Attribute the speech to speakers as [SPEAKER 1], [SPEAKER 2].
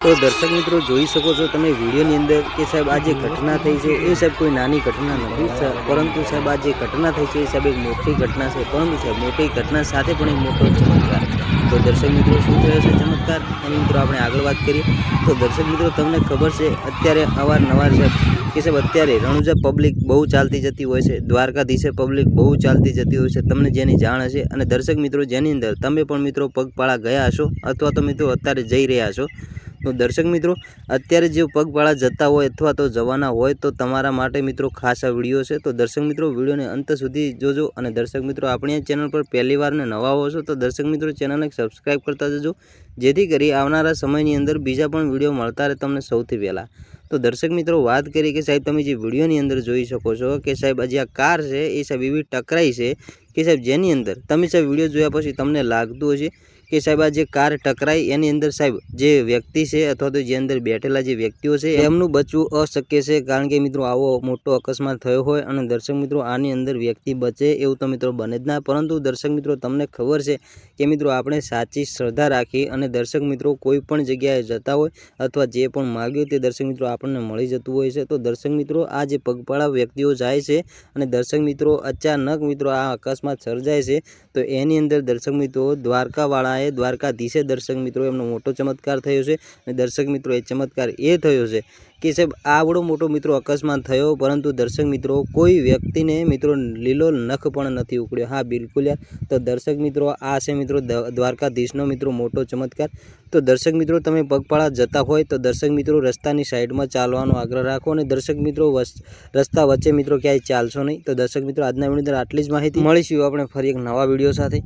[SPEAKER 1] तो दर्शक मित्रों જોઈ શકો છો તમે વિડિયોની અંદર કે સાહેબ આ જે ઘટના થઈ છે એ સાહેબ કોઈ નાની ઘટના નથી પરંતુ સાહેબ આ જે ઘટના થઈ છે એ સાહેબ એક મોટી ઘટના છે પરંતુ સાહેબ મોટી ઘટના સાથે પણ એક મોટો ચમત્કાર। તો દર્શક મિત્રો શું થયો છે ચમત્કાર એની મિત્રો આપણે આગળ વાત કરીએ। તો દર્શક મિત્રો તમને ખબર છે અત્યારે અવારનવાર સાહેબ કે સાહેબ અત્યારે રણુજા પબ્લિક બહુ ચાલતી જતી હોય છે, દ્વારકાધીશે પબ્લિક બહુ ચાલતી જતી હોય છે, તમને જેની જાણ હશે। અને દર્શક મિત્રો જેની અંદર તમે પણ મિત્રો પગપાળા ગયા હશો અથવા તો મિત્રો અત્યારે જઈ રહ્યા છો। तो दर्शक मित्रों अत्यारे जो पगपाळा जता होय अथवा तो जवाना होय तो तमारा माटे मित्रों खास आ विडियो है। तो दर्शक मित्रों विडियो ने अंत सुधी जोजो। और दर्शक मित्रों अपने चेनल पर पहली बार ने नवा हो तो दर्शक मित्रों चेनल ने सब्सक्राइब करता जजो, जेथी करी आवनारा समयनी अंदर बीजा पण विडियो मळता रहे तमने सौथी पहेला। तो दर्शक मित्रों बात करी कि साहेब तमे जे विडियोनी अंदर जोई शको छो कि साहेब आज आ कार है ए साहेब एवी टकराई है कि साहेब जेनी अंदर तमे साहेब विडियो जोया पछी तमने लागतुं हशे कि साहेब आज कार टकराई एनी अंदर साहेब जे व्यक्ति है अथवा तो जे अंदर बैठेला जे व्यक्तिओ छे एमनुं बचवुं अशक्य है, कारण के मित्रों आवो मोटो अकस्मात थयो होय अने दर्शक मित्रों आनी अंदर व्यक्ति बचे एवुं तो मित्रों बने ज ना। परंतु दर्शक मित्रों तमने खबर है कि मित्रों आपणे साची श्रद्धा राखी अने दर्शक मित्रों कोई पण जग्याए जता होय अथवा जे पण माग्युं ते दर्शक मित्रों आपणे मळी जतुं होय छे। तो दर्शक मित्रों आ जे पगपाळा व्यक्तिओ जाय छे अने दर्शक मित्रों अचानक मित्रों आ अकस्मात सर्जाय छे तो एनी अंदर दर्शक मित्रों द्वारकावाळाए द्वारकाधीशे दर्शक मित्रों एमनो मोटो चमत्कार थयो छे। अने दर्शक मित्रों ए चमत्कार ए थयो छे कि साहेब आवड़ो मोटो मित्रों अकस्मात थयो परंतु दर्शक मित्रों कोई व्यक्ति ने मित्रों लीलो नख पण नथी उकळ्यो। हाँ बिल्कुल यार। तो दर्शक मित्रों आ छे मित्रों द्वारकाधीशनो मित्रों मोटो चमत्कार। तो दर्शक मित्रों तमे पगपाळा जता होय तो दर्शक मित्रों रस्तानी साइड में चालवानो आग्रह राखो अने दर्शक मित्रों रस्ता वच्चे मित्रों क्यांय चालशो नहीं। तो दर्शक मित्रों आजना विडियो अंदर आटली ज माहिती। मळीशुं आपणे फरी एक नवा विडियो साथे।